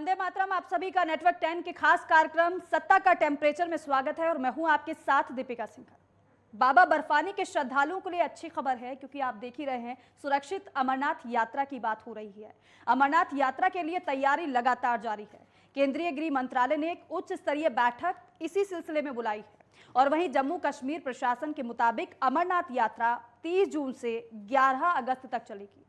वंदे मातरम। आप सभी का नेटवर्क 10 के खास कार्यक्रम सत्ता का टेम्परेचर में स्वागत है और मैं हूं आपके साथ दीपिका सिंह। बाबा बर्फानी के श्रद्धालुओं के लिए अच्छी खबर है, क्योंकि आप देख ही रहे हैं सुरक्षित अमरनाथ यात्रा की बात हो रही है। अमरनाथ यात्रा के लिए तैयारी लगातार जारी है। केंद्रीय गृह मंत्रालय ने एक उच्च स्तरीय बैठक इसी सिलसिले में बुलाई है और वहीं जम्मू कश्मीर प्रशासन के मुताबिक अमरनाथ यात्रा 30 जून से 11 अगस्त तक चलेगी।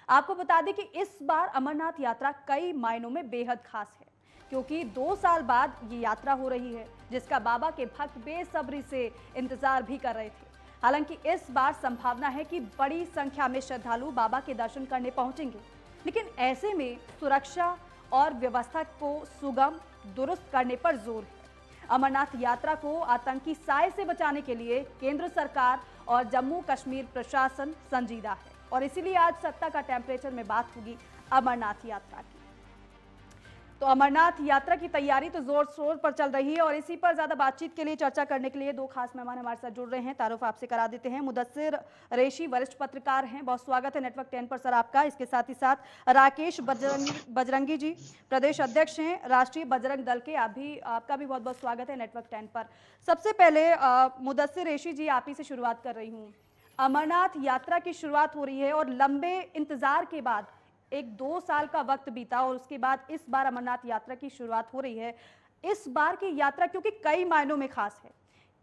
आपको बता दें कि इस बार अमरनाथ यात्रा कई मायनों में बेहद खास है, क्योंकि 2 साल बाद ये यात्रा हो रही है, जिसका बाबा के भक्त बेसब्री से इंतजार भी कर रहे थे। हालांकि इस बार संभावना है कि बड़ी संख्या में श्रद्धालु बाबा के दर्शन करने पहुंचेंगे, लेकिन ऐसे में सुरक्षा और व्यवस्था को सुगम दुरुस्त करने पर जोर है। अमरनाथ यात्रा को आतंकी साए से बचाने के लिए केंद्र सरकार और जम्मू कश्मीर प्रशासन संजीदा है और इसीलिए आज सत्ता का टेम्परेचर में बात होगी अमरनाथ यात्रा की। तो अमरनाथ यात्रा की तैयारी तो जोर शोर पर चल रही है और इसी पर ज्यादा बातचीत के लिए, चर्चा करने के लिए 2 खास मेहमान हमारे साथ जुड़ रहे हैं। तारुफ आपसे करा देते हैं। मुदस्सिर रेशी वरिष्ठ पत्रकार हैं, बहुत स्वागत है नेटवर्क 10 पर सर आपका। इसके साथ ही साथ राकेश बजरंगी जी, प्रदेश अध्यक्ष हैं राष्ट्रीय बजरंग दल के, आपका भी बहुत बहुत स्वागत है नेटवर्क 10 पर। सबसे पहले मुदस्सिर रेशी जी, आप ही से शुरुआत कर रही हूँ। अमरनाथ यात्रा की शुरुआत हो रही है और लंबे इंतजार के बाद 1-2 साल का वक्त बीता और उसके बाद इस बार अमरनाथ यात्रा की शुरुआत हो रही है। इस बार की यात्रा क्योंकि कई मायनों में खास है,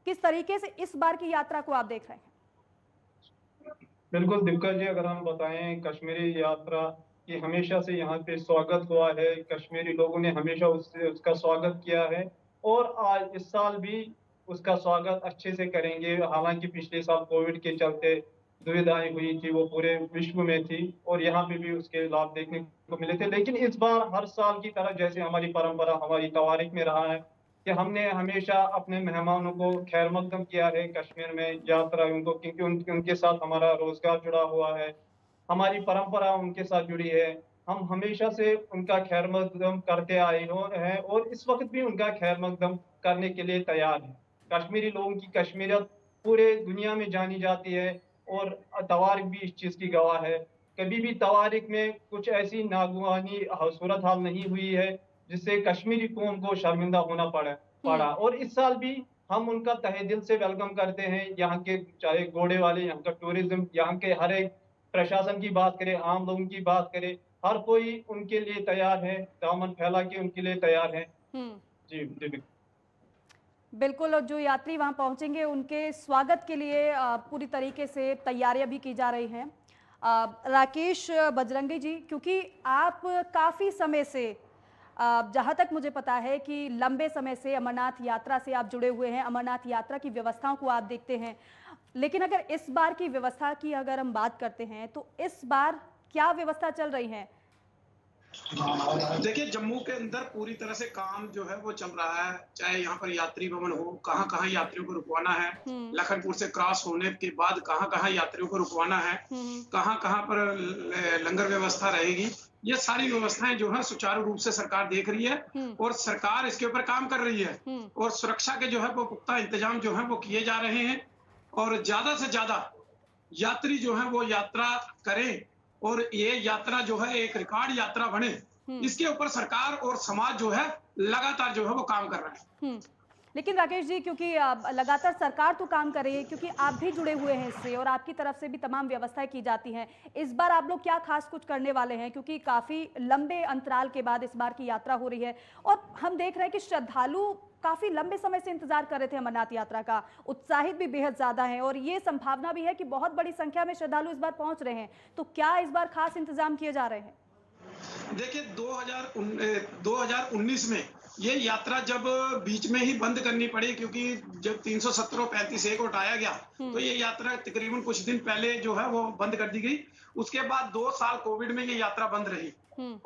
किस तरीके से इस बार की यात्रा को आप देख रहे हैं? बिल्कुल दीपिका जी, अगर हम बताएं कश्मीरी यात्रा की हमेशा से यहाँ पे स्वागत हुआ है, कश्मीरी लोगों ने हमेशा उसका स्वागत किया है और आज इस साल भी उसका स्वागत अच्छे से करेंगे। हालांकि पिछले साल कोविड के चलते दुविधाएं हुई थी, वो पूरे विश्व में थी और यहाँ पे भी उसके लाभ देखने को मिले थे, लेकिन इस बार हर साल की तरह जैसे हमारी परंपरा, हमारी तवारीख में रहा है कि हमने हमेशा अपने मेहमानों को खैर मकदम किया है कश्मीर में यात्रा उनको, क्योंकि उनके साथ हमारा रोजगार जुड़ा हुआ है, हमारी परंपरा उनके साथ जुड़ी है। हम हमेशा से उनका खैर मकदम करते आए हैं और इस वक्त भी उनका खैर मकदम करने के लिए तैयार है। कश्मीरी लोगों की कश्मीरियत पूरे दुनिया में जानी जाती है और तवारीख भी इस चीज की गवाह है। कभी भी तवारीख में कुछ ऐसी नागवानी सूरत हाल नहीं हुई है जिससे कश्मीरी कौम को शर्मिंदा होना पड़ा और इस साल भी हम उनका तहे दिल से वेलकम करते हैं। यहाँ के चाहे घोड़े वाले, यहाँ का टूरिज्म, यहाँ के हर एक प्रशासन की बात करें, आम लोगों की बात करें, हर कोई उनके लिए तैयार है, दामन फैला के उनके लिए तैयार है। जी जी बिल्कुल, और जो यात्री वहां पहुंचेंगे उनके स्वागत के लिए पूरी तरीके से तैयारियां भी की जा रही हैं। राकेश बजरंगी जी, क्योंकि आप काफ़ी समय से, जहाँ तक मुझे पता है कि लंबे समय से अमरनाथ यात्रा से आप जुड़े हुए हैं, अमरनाथ यात्रा की व्यवस्थाओं को आप देखते हैं, लेकिन अगर इस बार की व्यवस्था की अगर हम बात करते हैं तो इस बार क्या व्यवस्था चल रही है? देखिए, जम्मू के अंदर पूरी तरह से काम जो है वो चल रहा है। चाहे यहाँ पर यात्री भवन हो, कहाँ कहाँ यात्रियों को रुकवाना है, लखनपुर से क्रॉस होने के बाद कहाँ कहाँ यात्रियों को रुकवाना है, कहाँ कहाँ पर लंगर व्यवस्था रहेगी, ये सारी व्यवस्थाएं जो है सुचारू रूप से सरकार देख रही है और सरकार इसके ऊपर काम कर रही है और सुरक्षा के जो है वो पुख्ता इंतजाम जो है वो किए जा रहे हैं और ज्यादा से ज्यादा यात्री जो है वो यात्रा करें और ये यात्रा जो है एक रिकॉर्ड यात्रा बने, इसके ऊपर सरकार और समाज जो है लगातार जो है वो काम कर रहे हैं। लेकिन राकेश जी, क्योंकि लगातार सरकार तो काम कर रही है, क्योंकि आप भी जुड़े हुए हैं इससे और आपकी तरफ से भी तमाम व्यवस्थाएं की जाती हैं, इस बार आप लोग क्या खास कुछ करने वाले हैं? क्योंकि काफी लंबे अंतराल के बाद इस बार की यात्रा हो रही है और हम देख रहे हैं कि श्रद्धालु काफी लंबे समय से इंतजार कर रहे थे अमरनाथ यात्रा का, उत्साहित भी बेहद ज्यादा है और ये संभावना भी है कि बहुत बड़ी संख्या में श्रद्धालु इस बार पहुंच रहे हैं। तो क्या इस बार खास इंतजाम किए जा रहे हैं? देखिए, 2019 में ये यात्रा जब बीच में ही बंद करनी पड़ी, क्योंकि जब 370 और 35A को हटाया गया तो ये यात्रा तकरीबन कुछ दिन पहले जो है वो बंद कर दी गई। उसके बाद 2 साल कोविड में ये यात्रा बंद रही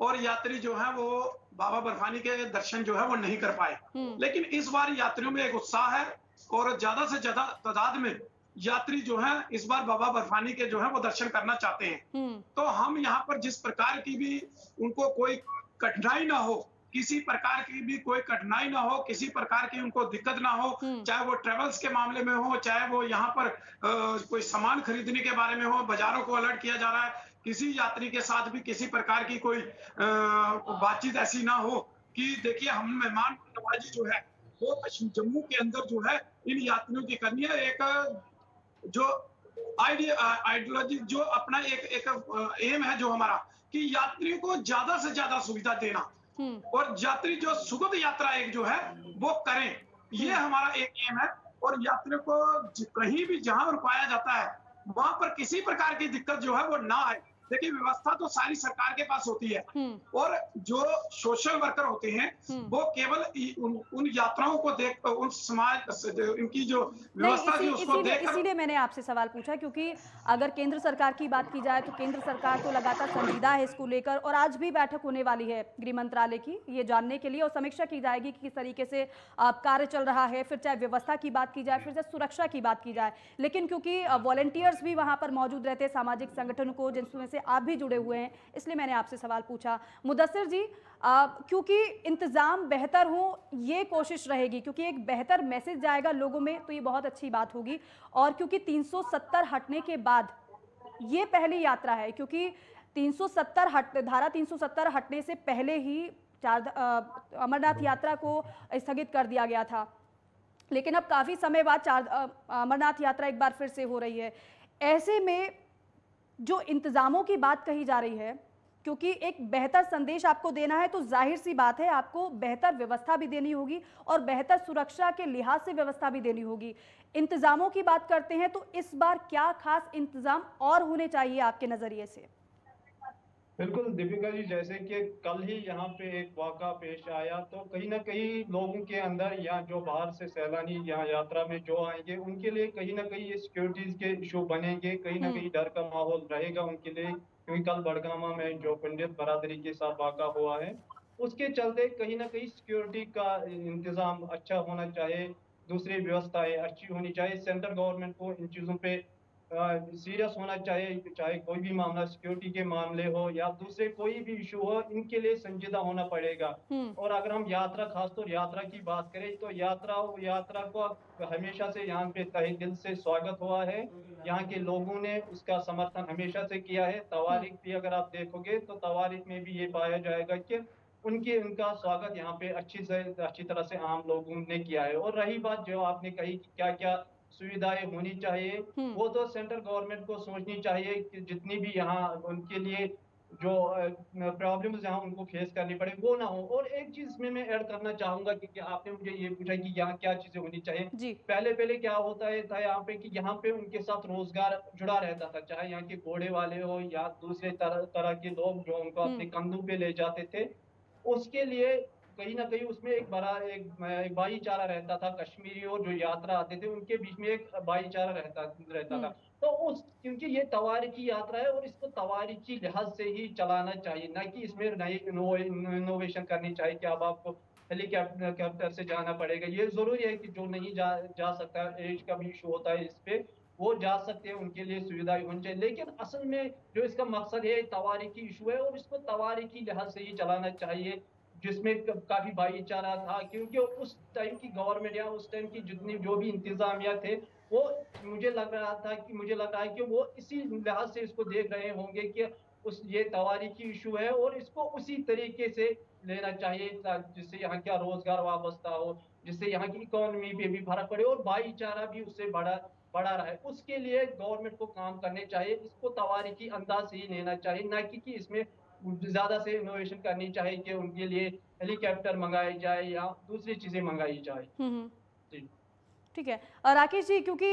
और यात्री जो है वो बाबा बर्फानी के दर्शन जो है वो नहीं कर पाए। लेकिन इस बार यात्रियों में एक उत्साह है और ज्यादा से ज्यादा तादाद में यात्री जो है इस बार बाबा बर्फानी के जो है वो दर्शन करना चाहते हैं। तो हम यहाँ पर जिस प्रकार की भी उनको कोई कठिनाई ना हो, किसी प्रकार की भी कोई कठिनाई ना हो, किसी प्रकार की उनको दिक्कत ना हो, चाहे वो ट्रेवल्स के मामले में हो, चाहे वो यहाँ पर कोई सामान खरीदने के बारे में हो, बाजारों को अलर्ट किया जा रहा है, किसी यात्री के साथ भी किसी प्रकार की कोई बातचीत ऐसी ना हो कि देखिए हम मेहमान नवाजी जो है वो जम्मू के अंदर जो है इन यात्रियों की करनी है। एक जो आइडियोलॉजी जो अपना एक एक एम है जो हमारा कि यात्रियों को ज्यादा से ज्यादा सुविधा देना और यात्री जो सुगम यात्रा एक जो है वो करें, ये हमारा एक एम है। और यात्रियों को कहीं भी जहां रुकाया जाता है वहां पर किसी प्रकार की दिक्कत जो है वो ना आए। देखिए व्यवस्था तो सारी सरकार के पास होती है और जो सोशल वर्कर होते हैं वो केवल उन यात्राओं को देख उन समाज इनकी जो व्यवस्था थी उसको देख इसीलिए मैंने आपसे सवाल पूछा, क्योंकि अगर केंद्र सरकार की बात की जाए तो केंद्र सरकार तो लगातार संजीदा है इसको लेकर, और आज भी बैठक होने वाली है गृह मंत्रालय की ये जानने के लिए, और समीक्षा की जाएगी कि किस तरीके से कार्य चल रहा है, फिर चाहे व्यवस्था की बात की जाए, फिर चाहे सुरक्षा की बात की जाए। लेकिन क्योंकि वॉलंटियर्स भी वहां पर मौजूद रहते हैं, सामाजिक संगठन को जिनमें से आप भी जुड़े हुए हैं, इसलिए मैंने आपसे सवाल पूछा। मुदस्सिर जी, क्योंकि इंतजाम बेहतर हो ये कोशिश रहेगी, क्योंकि एक बेहतर मैसेज जाएगा लोगों में तो ये बहुत अच्छी बात होगी। और क्योंकि 370 हटने के बाद ये पहली यात्रा है, क्योंकि धारा 370 हटने से पहले ही अमरनाथ यात्रा को स्थगित कर दिया गया था, लेकिन अब काफी समय बाद अमरनाथ यात्रा एक बार फिर से हो रही है। ऐसे में जो इंतजामों की बात कही जा रही है, क्योंकि एक बेहतर संदेश आपको देना है तो जाहिर सी बात है आपको बेहतर व्यवस्था भी देनी होगी और बेहतर सुरक्षा के लिहाज से व्यवस्था भी देनी होगी। इंतजामों की बात करते हैं तो इस बार क्या खास इंतजाम और होने चाहिए आपके नजरिए से? बिल्कुल दीपिका जी, जैसे कि कल ही यहाँ पे एक वाक़ा पेश आया, तो कहीं ना कहीं लोगों के अंदर या जो बाहर से सैलानी यहाँ यात्रा में जो आएंगे उनके लिए कहीं ना कहीं ये सिक्योरिटीज के इशू बनेंगे, कहीं ना कहीं डर का माहौल रहेगा उनके लिए। क्योंकि कल बड़गामा में जो पंडित बरादरी के साथ वाक़ा हुआ है उसके चलते कहीं ना कहीं सिक्योरिटी का इंतजाम अच्छा होना चाहिए, दूसरी व्यवस्थाएं अच्छी होनी चाहिए। सेंट्रल गवर्नमेंट को इन चीज़ों पे सीरियस होना चाहिए, चाहे कोई भी मामला सिक्योरिटी के मामले हो या दूसरे कोई भी इशू हो, इनके लिए संजीदा होना पड़ेगा। और अगर हम यात्रा, खासतौर यात्रा की बात करें तो यात्रा को हमेशा से यहाँ पे तहे दिल से स्वागत हुआ है, यहाँ के लोगों ने उसका समर्थन हमेशा से किया है। तवारीख भी अगर आप देखोगे तो तवारीख में भी ये पाया जाएगा कि उनका स्वागत यहाँ पे अच्छी तरह से आम लोगों ने किया है। और रही बात जो आपने कही कि क्या क्या सुविधाएं होनी चाहिए, वो तो सेंट्रल गवर्नमेंट को सोचनी चाहिए कि जितनी भी यहाँ उनके लिए जो प्रॉब्लम्स यहाँ उनको फेस करनी पड़े वो ना हो। और एक चीज में मैं ऐड करना चाहूंगा कि आपने मुझे ये पूछा कि यहाँ क्या चीजें होनी चाहिए। पहले क्या होता है था यहाँ पे कि यहाँ पे उनके साथ रोजगार जुड़ा रहता था, चाहे यहाँ के घोड़े वाले हो या दूसरे तरह के लोग जो उनको अपने कंधों पे ले जाते थे, उसके लिए कहीं ना कहीं उसमें एक भाईचारा रहता था। कश्मीरी और जो यात्रा आते थे उनके बीच में एक भाईचारा रहता था। तो क्योंकि ये तवारीखी यात्रा है और इसको तवारीखी लिहाज से ही चलाना चाहिए, ना कि इसमें नई इनोवेशन करनी चाहिए कि अब आपको हेलीकॉप्टर से जाना पड़ेगा। ये जरूरी है कि जो नहीं जा सकता, एज का भी इशू होता है, इस पे वो जा सकते हैं, उनके लिए सुविधाएं होनी चाहिए। लेकिन असल में जो इसका मकसद है तवारीखी इशू है और इसको तवारीखी लिहाज से ही चलाना चाहिए, जिसमें काफी भाईचारा था। क्योंकि उस टाइम की गवर्नमेंट या उस टाइम की जितनी जो भी इंतजामिया थे वो मुझे लग रहा है कि वो इसी लिहाज से इसको देख रहे होंगे कि ये तवारीखी इशू है और इसको उसी तरीके से लेना चाहिए जिससे यहाँ क्या रोजगार वाबस्ता हो, जिससे यहाँ की इकोनॉमी पे भी फर्क पड़े और भाईचारा भी उससे बढ़ा रहा है। उसके लिए गवर्नमेंट को काम करने चाहिए, इसको तवारीखी अंदाज से ही लेना चाहिए, ना कि इसमें ज्यादा से इनोवेशन करनी चाहिए कि उनके लिए हेलीकॉप्टर मंगाए जाए या दूसरी चीजें मंगाई जाए। जी ठीक है। और राकेश जी, क्योंकि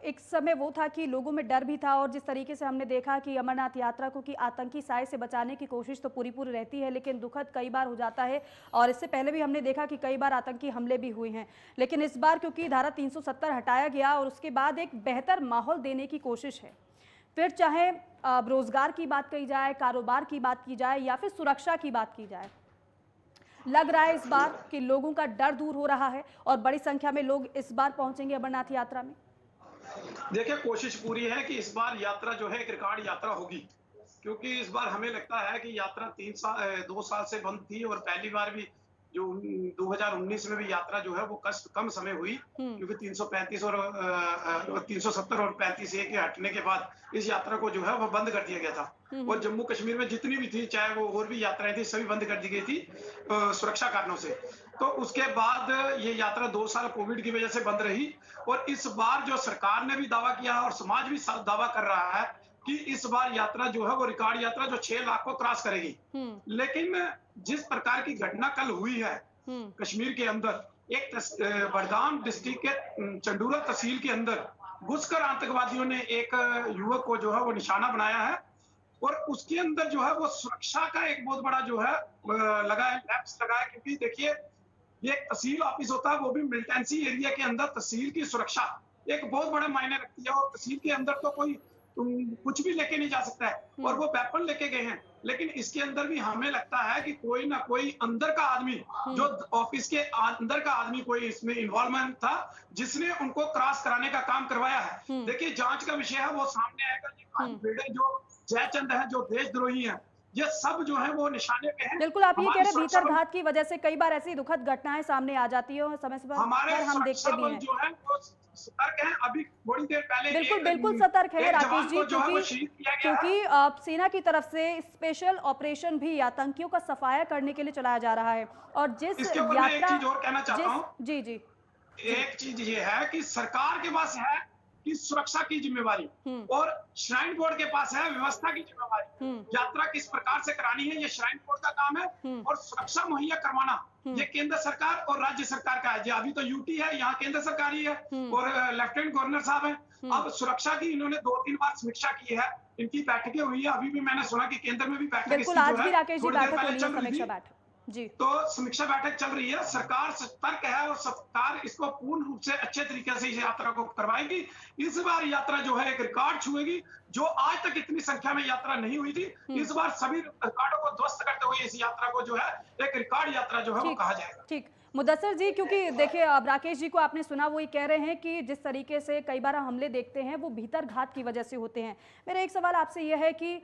एक समय वो था कि लोगों में डर भी था और जिस तरीके से हमने देखा कि अमरनाथ यात्रा को कि आतंकी साए से बचाने की कोशिश तो पूरी रहती है, लेकिन दुखद कई बार हो जाता है। और इससे पहले भी हमने देखा कि कई बार आतंकी हमले भी हुए हैं, लेकिन इस बार क्योंकि धारा 370 हटाया गया और उसके बाद एक बेहतर माहौल देने की कोशिश है, फिर चाहे रोजगार की बात की जाए, कारोबार की बात की जाए या फिर सुरक्षा की बात की जाए, लग रहा है इस बार कि लोगों का डर दूर हो रहा है और बड़ी संख्या में लोग इस बार पहुंचेंगे अमरनाथ यात्रा में। देखिए कोशिश पूरी है कि इस बार यात्रा जो है एक रिकॉर्ड यात्रा होगी, क्योंकि इस बार हमें लगता है कि यात्रा 2 साल से बंद थी और पहली बार भी जो 2019 में भी यात्रा जो है वो कम समय हुई, क्योंकि 335 और 370 और 35 ए के हटने के बाद इस यात्रा को जो है वो बंद कर दिया गया था। और जम्मू कश्मीर में जितनी भी थी, चाहे वो और भी यात्राएं थी, सभी बंद कर दी गई थी सुरक्षा कारणों से। तो उसके बाद ये यात्रा 2 साल कोविड की वजह से बंद रही, और इस बार जो सरकार ने भी दावा किया और समाज भी दावा कर रहा है कि इस बार यात्रा जो है वो रिकॉर्ड यात्रा जो 6 लाख को क्रॉस करेगी। लेकिन जिस प्रकार की घटना कल हुई है कश्मीर के अंदर, एक बडगाम डिस्ट्रिक्ट के चंडूरा तहसील के अंदर घुसकर आतंकवादियों ने एक युवक को जो है वो निशाना बनाया है, और उसके अंदर जो है वो सुरक्षा का एक बहुत बड़ा जो है लगा है, लैप्स लगा है। क्योंकि देखिए, ये एक तहसील ऑफिस होता है, वो भी मिलिटेंसी एरिया के अंदर तहसील की सुरक्षा एक बहुत बड़ा मायने रखती है, और तहसील के अंदर तो कोई कुछ भी लेके नहीं जा सकता है, और वो वेपन लेके गए हैं। लेकिन इसके अंदर भी हमें लगता है कि कोई ना कोई अंदर का आदमी, जो ऑफिस के अंदर का आदमी, कोई इसमें इन्वॉल्वमेंट था, जिसने उनको क्रॉस कराने का काम करवाया है। देखिए, जांच का विषय है, वो सामने आएगा। ये बेड़े जो जयचंद है, जो देशद्रोही है, ये सब जो है वो निशाने पे हैं। बिल्कुल, आप ये कह रहे हैं भीतर घात की वजह से कई बार ऐसी दुखद घटनाएं सामने आ जाती है और समय समय हमारे पर हम देखते भी हैं। जो है वो सतर्क हैं। अभी थोड़ी देर पहले बिल्कुल बिल्कुल सतर्क है राकेश जी, क्योंकि सेना की तरफ से स्पेशल ऑपरेशन भी आतंकियों का सफाया करने के लिए चलाया जा रहा है। और जिस यात्रा, एक चीज और कहना चाहता हूं, जी जी, एक चीज ये है कि सरकार के पास है कि सुरक्षा की जिम्मेवारी, और श्राइन बोर्ड के पास है व्यवस्था की जिम्मेवारी। यात्रा किस प्रकार से करानी है, ये श्राइन बोर्ड का काम है, और सुरक्षा मुहैया करवाना ये केंद्र सरकार और राज्य सरकार का है। अभी तो यूटी है, यहाँ केंद्र सरकार ही है, और लेफ्टिनेंट गवर्नर साहब है। अब सुरक्षा की इन्होंने 2-3 बार समीक्षा की है, इनकी बैठकें हुई है। अभी भी मैंने सुना कि केंद्र में भी बैठक, बिल्कुल आज भी राकेश जी बैठक हुई है, समीक्षा बैठक जी। तो समीक्षा बैठक चल रही है। सरकार सतर्क है, और सरकार इसको पूर्ण रूप से अच्छे तरीके से इस यात्रा को करवाएगी। इस बार यात्रा जो है एक रिकॉर्ड छुएगी, जो आज तक इतनी संख्या में यात्रा नहीं हुई थी। इस बार सभी रिकॉर्डों को ध्वस्त करते हुए इस यात्रा को जो है एक रिकॉर्ड यात्रा जो है वो कहा जाएगा। ठीक, मुदस्सिर जी, क्योंकि देखिए अब राकेश जी को आपने सुना, वो ये कह रहे हैं कि जिस तरीके से कई बार हमले देखते हैं वो भीतर घात की वजह से होते हैं। मेरा एक सवाल आपसे यह है कि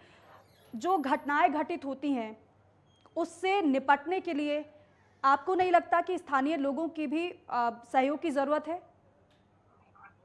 जो घटनाएं घटित होती हैं उससे निपटने के लिए आपको नहीं लगता कि स्थानीय लोगों की भी सहयोग की जरूरत है?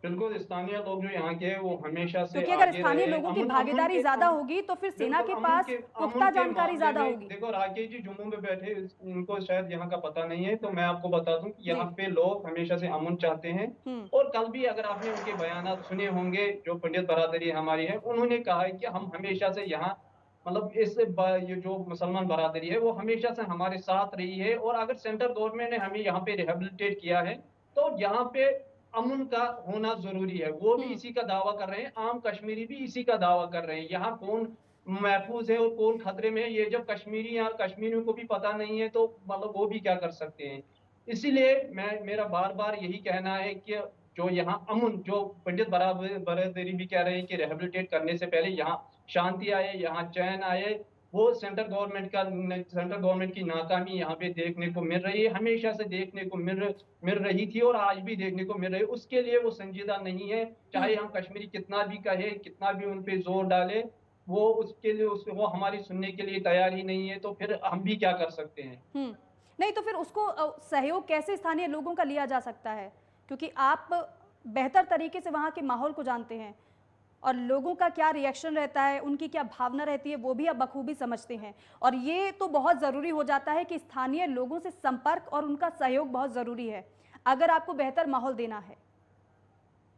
बिल्कुल, स्थानीय लोग जो यहाँ के हैं वो हमेशा से, क्योंकि अगर स्थानीय लोगों की भागीदारी ज्यादा होगी तो फिर सेना के पास पुख्ता जानकारी ज्यादा होगी। देखो राकेश जी जम्मू में बैठे, उनको शायद यहाँ का पता नहीं है, तो मैं आपको बता दूं कि यहाँ पे लोग हमेशा से अमन चाहते हैं। और कल भी अगर आपने उनके बयान सुने होंगे, जो पंडित बरादरी हमारी है, उन्होंने कहा है कि हम हमेशा से यहाँ, मतलब ये जो मुसलमान बरादरी है वो हमेशा से हमारे साथ रही है। और अगर सेंट्रल गवर्नमेंट ने हमें यहाँ पे रिहेबिलिटेट किया है तो यहाँ पे अमन का होना जरूरी है। वो भी इसी का दावा कर रहे हैं, आम कश्मीरी भी इसी का दावा कर रहे हैं। यहाँ कौन महफूज है और कौन खतरे में है, ये जब कश्मीरियों को भी पता नहीं है तो मतलब वो भी क्या कर सकते हैं। इसीलिए मेरा बार बार यही कहना है कि जो यहाँ अमन, जो पंडित बरादरी भी कह रहे हैं कि रिहेबिलिटेट करने से पहले यहाँ शांति आए, यहाँ चैन आए, वो सेंट्रल गवर्नमेंट की नाकामी यहाँ पे देखने को मिल रही है, हमेशा से देखने को मिल रही थी और आज भी देखने को मिल रही है। उसके लिए वो संजीदा नहीं है, चाहे हम कश्मीरी कितना भी कहे, कितना भी उन पे जोर डाले, वो उसके लिए वो हमारी सुनने के लिए तैयार ही नहीं है। तो फिर हम भी क्या कर सकते हैं? नहीं तो फिर उसको सहयोग कैसे स्थानीय लोगों का लिया जा सकता है, क्योंकि आप बेहतर तरीके से वहाँ के माहौल को जानते हैं और लोगों का क्या रिएक्शन रहता है, उनकी क्या भावना रहती है, वो भी आप बखूबी समझते हैं। और ये तो बहुत ज़रूरी हो जाता है कि स्थानीय लोगों से संपर्क और उनका सहयोग बहुत ज़रूरी है अगर आपको बेहतर माहौल देना है।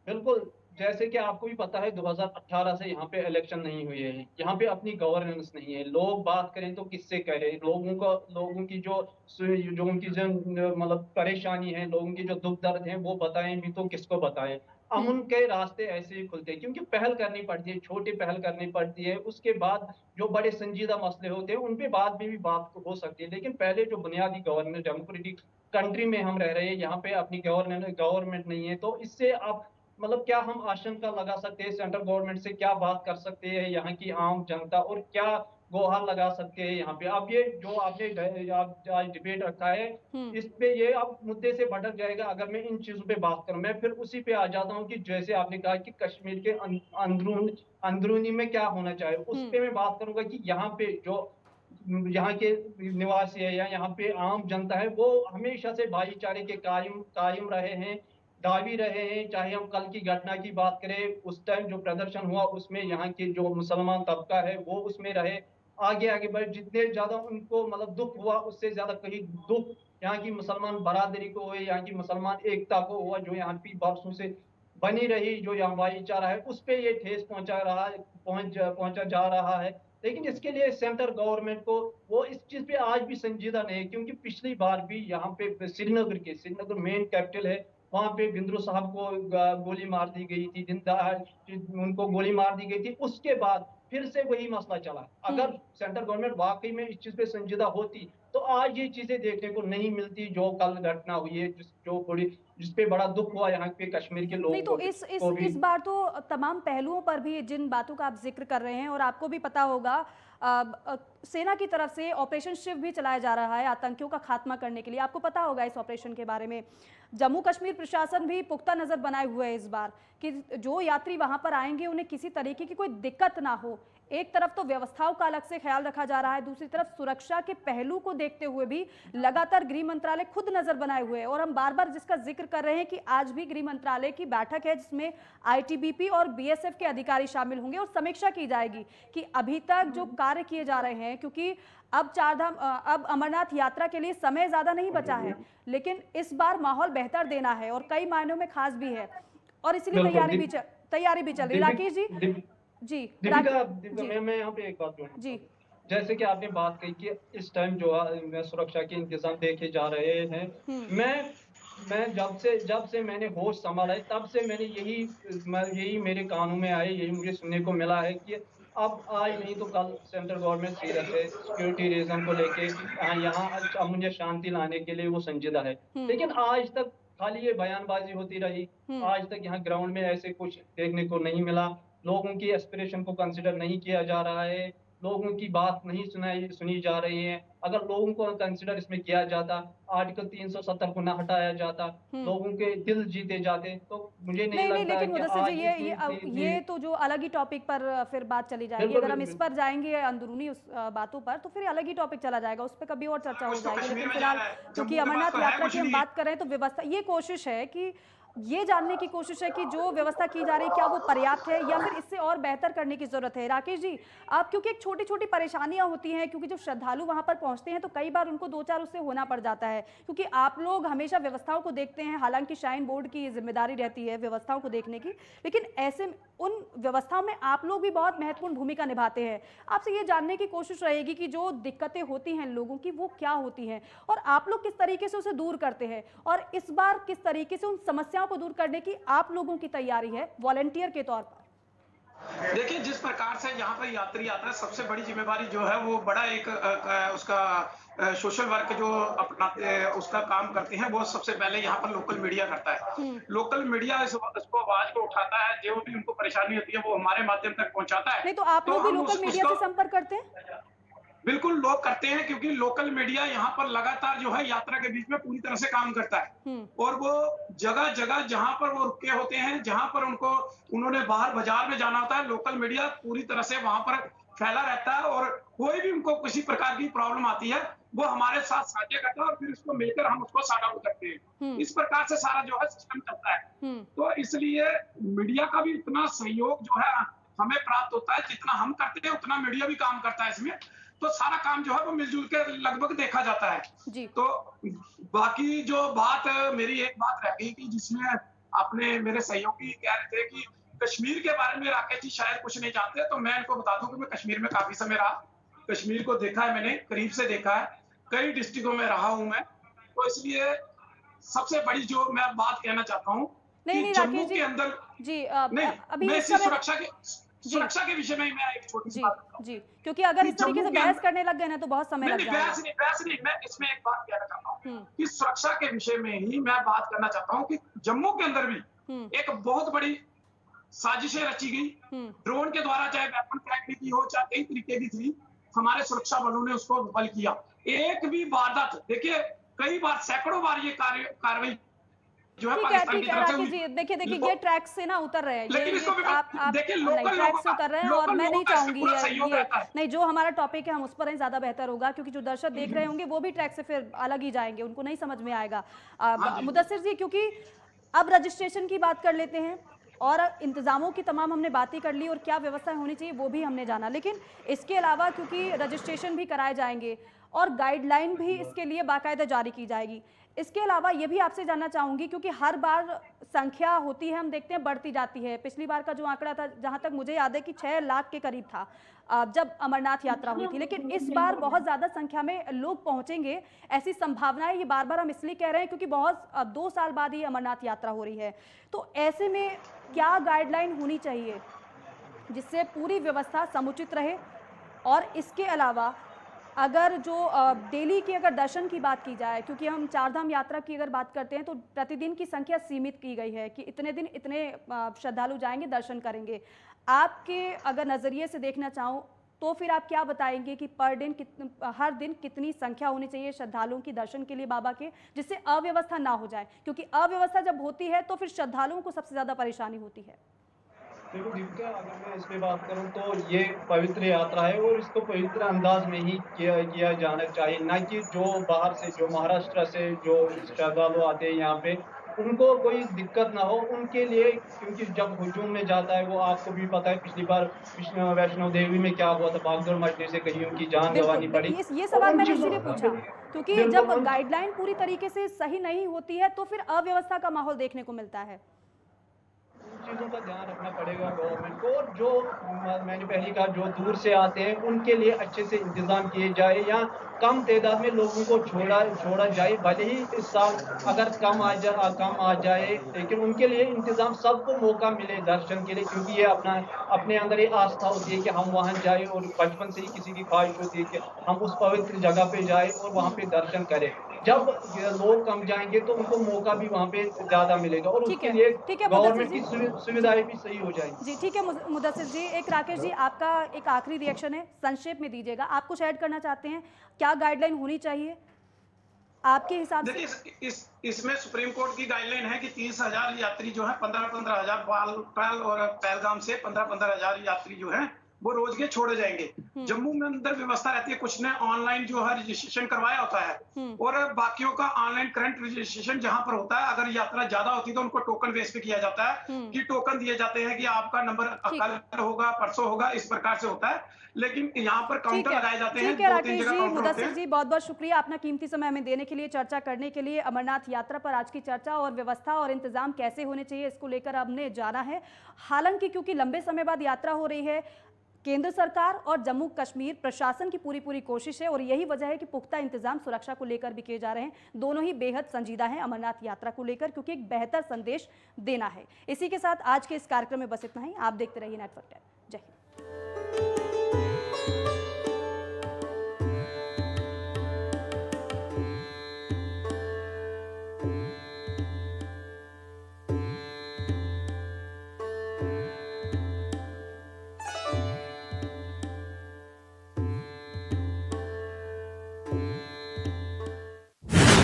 बिल्कुल, जैसे कि आपको भी पता है 2018 से यहाँ पे इलेक्शन नहीं हुए हैं, यहाँ पे अपनी गवर्नेंस नहीं है। लोग बात करें तो किससे करें, लोगों की जो उनकी जो मतलब परेशानी है, लोगों की जो दुख दर्द है वो बताएं भी तो किसको बताएं। अमन के रास्ते ऐसे ही खुलते हैं क्योंकि पहल करनी पड़ती है, छोटी पहल करनी पड़ती है। उसके बाद जो बड़े संजीदा मसले होते हैं उन पे बाद में भी बात हो सकती है, लेकिन पहले जो बुनियादी गवर्नेंस, डेमोक्रेटिक कंट्री में हम रह रहे हैं, यहाँ पे अपनी गवर्नमेंट नहीं है। तो इससे आप मतलब क्या हम आशंका लगा सकते हैं, सेंट्रल गवर्नमेंट से क्या बात कर सकते हैं यहाँ की आम जनता, और क्या गुहार लगा सकते हैं यहाँ पे। अब ये जो आपने आज डिबेट रखा है, इस पे ये अब मुद्दे से भटक जाएगा अगर मैं इन चीजों पे बात करूं। मैं फिर उसी पे आ जाता हूँ कि जैसे आपने कहा कि कश्मीर के अंदरूनी में क्या होना चाहिए, उस पे मैं बात करूंगा कि यहाँ पे जो यहाँ के निवासी है या यहाँ पे आम जनता है, वो हमेशा से भाईचारे के कायम कायम रहे हैं, दावी रहे हैं। चाहे हम कल की घटना की बात करें, उस टाइम जो प्रदर्शन हुआ उसमें यहाँ के जो मुसलमान तबका है वो उसमें रहे, आगे आगे बढ़े। जितने ज्यादा उनको मतलब दुख हुआ, उससे ज्यादा कहीं दुख यहाँ की मुसलमान बरादरी को हुए, यहाँ की मुसलमान एकता को हुआ, जो यहाँ की बरसों से बनी रही, जो यहाँ भाईचारा है उस पे ये ठेस पहुंचा जा रहा है। लेकिन इसके लिए सेंट्रल गवर्नमेंट को वो इस चीज पे आज भी संजीदा नहीं है, क्योंकि पिछली बार भी यहाँ पे श्रीनगर मेन कैपिटल है, वहां पे बिंद्रू साहब को गोली मार दी गई थी, दिन दहाड़े उनको गोली मार दी गई थी। उसके बाद फिर से वही मसला चला। अगर सेंट्रल गवर्नमेंट वाकई में इस चीज पे संजीदा होती तो आज ये चीजें देखने को नहीं मिलती जो कल घटना हुई है, जिस पे बड़ा दुख हुआ यहाँ पे कश्मीर के लोगों नहीं तो इस बार तो तमाम पहलुओं पर भी जिन बातों का आप जिक्र कर रहे हैं, और आपको भी पता होगा सेना की तरफ से ऑपरेशन शिव भी चलाया जा रहा है आतंकियों का खात्मा करने के लिए। आपको पता होगा इस ऑपरेशन के बारे में। जम्मू कश्मीर प्रशासन भी पुख्ता नजर बनाए हुए है इस बार कि जो यात्री वहां पर आएंगे उन्हें किसी तरीके की कोई दिक्कत ना हो। एक तरफ तो व्यवस्थाओं का अलग से ख्याल रखा जा रहा है, दूसरी तरफ सुरक्षा के पहलू को देखते हुए भी लगातार गृह मंत्रालय खुद नजर बनाए हुए है। और हम बार बार जिसका जिक्र कर रहे हैं कि आज भी गृह मंत्रालय की बैठक है जिसमें आईटीबीपी और बीएसएफ के अधिकारी शामिल होंगे और समीक्षा की जाएगी कि अभी तक जो कार्य किए जा रहे हैं, क्योंकि अब अब अमरनाथ यात्रा के लिए समय ज्यादा नहीं बचा है, लेकिन इस बार माहौल बेहतर देना है और कई मायनों में खास भी है, और इसलिए तैयारी भी चल रही है। राकेश जी दीपिका, मैं यहाँ पे एक बात बोलूँ जी। जैसे कि आपने बात कही कि इस टाइम जो है सुरक्षा के इंतजाम देखे जा रहे हैं, मैं जब से मैंने होश संभाला है तब से मैंने यही मेरे कानों में आए, यही मुझे सुनने को मिला है कि अब आज नहीं तो कल सेंट्रल गवर्नमेंट सीरियस है सिक्योरिटी रीजन को लेके, यहाँ मुझे शांति लाने के लिए वो संजीदा है। लेकिन आज तक खाली ये बयानबाजी होती रही, आज तक यहाँ ग्राउंड में ऐसे कुछ देखने को नहीं मिला। लोगों की एस्पिरेशन को कंसिडर नहीं किया जा रहा है, लोगों की बात नहीं सुनी जा रही है। अगर लोगों को कंसिडर इसमें किया जाता, आर्टिकल 370 को ना हटाया जाता, लोगों के दिल जीते जाते, तो मुझे नहीं लगता लेकिन मुदस्सिर जी ये तो जो अलग ही टॉपिक पर फिर बात चली जाएगी। अगर हम इस पर जाएंगे अंदरूनी उस बातों पर तो फिर अलग ही टॉपिक चला जाएगा, उस पर कभी और चर्चा हो जाएगी। लेकिन फिलहाल क्योंकि अमरनाथ यात्रा की हम बात कर रहे हैं तो व्यवस्था, ये कोशिश है कि ये जानने की कोशिश है कि जो व्यवस्था की जा रही है क्या वो पर्याप्त है या फिर इससे और बेहतर करने की जरूरत है। राकेश जी, आप क्योंकि एक छोटी छोटी परेशानियां होती हैं, क्योंकि जो श्रद्धालु वहां पर पहुंचते हैं तो कई बार उनको दो चार उससे होना पड़ जाता है, क्योंकि आप लोग हमेशा व्यवस्थाओं को देखते हैं, हालांकि श्राइन बोर्ड की जिम्मेदारी रहती है व्यवस्थाओं को देखने की, लेकिन ऐसे उन व्यवस्थाओं में आप लोग भी बहुत महत्वपूर्ण भूमिका निभाते हैं। आपसे ये जानने की कोशिश रहेगी कि जो दिक्कतें होती हैं लोगों की वो क्या होती हैं और आप लोग किस तरीके से उसे दूर करते हैं, और इस बार किस तरीके से उन समस्याओं को दूर करने की आप लोगों की तैयारी है वॉलंटियर के तौर पर। देखिए, जिस प्रकार से यहाँ पर यात्री आता है, सबसे बड़ी जिम्मेदारी जो है वो बड़ा एक उसका सोशल वर्क जो अपनाते उसका काम करते हैं, वो सबसे पहले यहाँ पर लोकल मीडिया करता है। लोकल मीडिया इसको आवाज को उठाता है, जो भी उनको परेशानी होती है वो हमारे माध्यम तक पहुंचाता है। नहीं तो आप लोग भी लोकल मीडिया से संपर्क करते हैं? बिल्कुल लोग करते हैं, क्योंकि लोकल मीडिया यहाँ पर लगातार जो है यात्रा के बीच में पूरी तरह से काम करता है, और वो जगह जगह जहाँ पर वो रुके होते हैं, जहाँ पर उन्होंने बाहर बाजार में जाना होता है, लोकल मीडिया पूरी तरह से वहां पर फैला रहता है, और कोई भी उनको किसी प्रकार की प्रॉब्लम आती है वो हमारे साथ साझा करता है और फिर उसको मिलकर हम उसको सॉर्ट आउट करते हैं। इस प्रकार से सारा जो है सिस्टम चलता है। तो इसलिए मीडिया का भी इतना सहयोग जो है हमें प्राप्त होता है, जितना हम करते हैं उतना मीडिया भी काम करता है इसमें, तो सारा काम जो है वो मिलजुल के लगभग देखा जाता है जी। तो बाकी जो बात मेरी एक बात रह गई कि जिसमें अपने मेरे सहयोगी कह रहे थे कि कश्मीर के बारे में राकेश जी शायद कुछ नहीं जानते, तो मैं इनको बता दूं कि मैं कश्मीर में काफी समय रहा, कश्मीर को देखा है, मैंने करीब से देखा है, कई डिस्ट्रिक्टों में रहा हूं मैं, तो इसलिए सबसे बड़ी जो मैं बात कहना चाहता हूँ कि जम्मू के अंदर जी अभी सुरक्षा के विषय में मैं एक छोटी सी बात जी, क्योंकि अगर इस तरीके से बहस करने लग गए ना तो बहुत समय लग जाएगा। बहस नहीं, मैं इसमें एक बात कहना चाहता हूँ कि सुरक्षा के विषय में ही मैं बात करना चाहता हूँ कि जम्मू के अंदर भी एक बहुत बड़ी साजिशें रची गई, ड्रोन के द्वारा, चाहे वेपन फेंकने की हो, चाहे कई तरीके की थी, हमारे सुरक्षा बलों ने उसको विफल किया। एक भी वारदात, देखिए कई बार, सैकड़ों बार ये कार्रवाई जो है ठीक है पाकिस्तान की ठीक है तरफ से राकेश जी, देखिए देखिए इसको- ये ट्रैक से ना उतर रहे हैं, लेकिन इसको भी आप देखिए नहीं, लोकल ट्रैक लोगों से उतर रहे हैं, का और मैं नहीं चाहूंगी पूरा सहयोग ये रहता है। नहीं, जो हमारा टॉपिक है हम उस पर ही ज्यादा बेहतर होगा, क्योंकि जो दर्शक देख रहे होंगे वो भी ट्रैक से फिर अलग ही जाएंगे, उनको नहीं समझ में आएगा। हाँ जी। मुदस्सिर जी, क्योंकि अब रजिस्ट्रेशन की बात कर लेते हैं, और इंतजामों की तमाम हमने बातें कर ली और क्या व्यवस्था होनी चाहिए वो भी हमने जाना, लेकिन इसके अलावा क्योंकि रजिस्ट्रेशन भी कराए जाएंगे और गाइडलाइन भी इसके लिए बाकायदा जारी की जाएगी, इसके अलावा ये भी आपसे जानना चाहूंगी, क्योंकि हर बार संख्या होती है, हम देखते हैं बढ़ती जाती है। पिछली बार का जो आंकड़ा था, जहां तक मुझे याद है कि 6 लाख के करीब था जब अमरनाथ यात्रा हुई थी, लेकिन इस बार बहुत ज्यादा संख्या में लोग पहुंचेंगे, ऐसी संभावनाएं, ये बार बार हम इसलिए कह रहे हैं क्योंकि 2 साल बाद ही अमरनाथ यात्रा हो रही है। तो ऐसे में क्या गाइडलाइन होनी चाहिए जिससे पूरी व्यवस्था समुचित रहे, और इसके अलावा अगर जो डेली की अगर दर्शन की बात की जाए, क्योंकि हम चारधाम यात्रा की अगर बात करते हैं तो प्रतिदिन की संख्या सीमित की गई है कि इतने दिन इतने श्रद्धालु जाएंगे, दर्शन करेंगे। आपके अगर नज़रिए से देखना चाहूँ तो फिर आप क्या बताएंगे कि हर दिन कितनी संख्या होनी चाहिए श्रद्धालुओं की दर्शन के लिए बाबा के, जिससे अव्यवस्था ना हो जाए, क्योंकि अव्यवस्था जब होती है तो फिर श्रद्धालुओं को सबसे ज़्यादा परेशानी होती है। देखो दीपिका, अगर मैं इस पे बात करूं तो ये पवित्र यात्रा है और इसको पवित्र अंदाज में ही किया जाना चाहिए, ना कि जो बाहर से, जो महाराष्ट्र से जो श्रद्धालु आते हैं यहाँ पे, उनको कोई दिक्कत ना हो उनके लिए, क्योंकि जब हुजूम में जाता है, वो आपको भी पता है पिछली बार वैष्णो देवी में क्या हुआ था, भागदौड़ मचने से कहीं उनकी जान गंवानी पड़ी। ये सवाल मैंने इसीलिए पूछा, क्योंकि जब बिल्कुल। गाइडलाइन पूरी तरीके से सही नहीं होती है तो फिर अव्यवस्था का माहौल देखने को मिलता है। चीज़ों का ध्यान रखना पड़ेगा गवर्नमेंट को, और जो मैंने पहले कहा, जो दूर से आते हैं उनके लिए अच्छे से इंतजाम किए जाए, या कम तादाद में लोगों को छोड़ा जाए, भले ही इस साल अगर कम आ जाए, लेकिन उनके लिए इंतजाम, सबको मौका मिले दर्शन के लिए, क्योंकि ये अपने अंदर ये आस्था होती है कि हम वहाँ जाए, और बचपन से ही किसी की ख्वाहिश होती है कि हम उस पवित्र जगह पे जाए और वहाँ पे दर्शन करें। जब लोग कम जाएंगे तो उनको मौका भी वहाँ पे ज्यादा मिलेगा, और उसके लिए गवर्नमेंट की सुविधाएं भी सही हो जाएंगी। जी ठीक है मुदस्सिर जी, एक राकेश जी आपका एक आखिरी रिएक्शन है, संक्षेप में दीजिएगा, आप कुछ ऐड करना चाहते हैं, क्या गाइडलाइन होनी चाहिए आपके हिसाब से? देखिए इसमें सुप्रीम कोर्ट की गाइडलाइन है कि 30,000 यात्री जो है, 15,000 बालटाल और पहलगाम से 15,000 यात्री जो है वो रोज के छोड़े जाएंगे। जम्मू में अंदर व्यवस्था रहती है, कुछ ने ऑनलाइन जो है रजिस्ट्रेशन करवाया होता है, और बाकियों का ऑनलाइन करंट रजिस्ट्रेशन जहां पर होता है, अगर यात्रा ज्यादा होती है तो उनको टोकन बेस पे किया जाता है, कि टोकन दिए जाते हैं कि आपका नंबर कल होगा, परसों होगा, इस प्रकार से होता है। लेकिन यहाँ पर काउंटर लगाए जाते हैं, 2-3 जगह काउंटर होते मुदस्सिर हैं। जी बहुत बहुत शुक्रिया अपना कीमती समय हमें देने के लिए, चर्चा करने के लिए। अमरनाथ यात्रा पर आज की चर्चा और व्यवस्था और इंतजाम कैसे होने चाहिए इसको लेकर हमने जाना है। हालांकि क्योंकि लंबे समय बाद यात्रा हो रही है, केंद्र सरकार और जम्मू कश्मीर प्रशासन की पूरी कोशिश है, और यही वजह है कि पुख्ता इंतजाम सुरक्षा को लेकर भी किए जा रहे हैं। दोनों ही बेहद संजीदा हैं अमरनाथ यात्रा को लेकर, क्योंकि एक बेहतर संदेश देना है। इसी के साथ आज के इस कार्यक्रम में बस इतना ही। आप देखते रहिए नेटवर्क 10।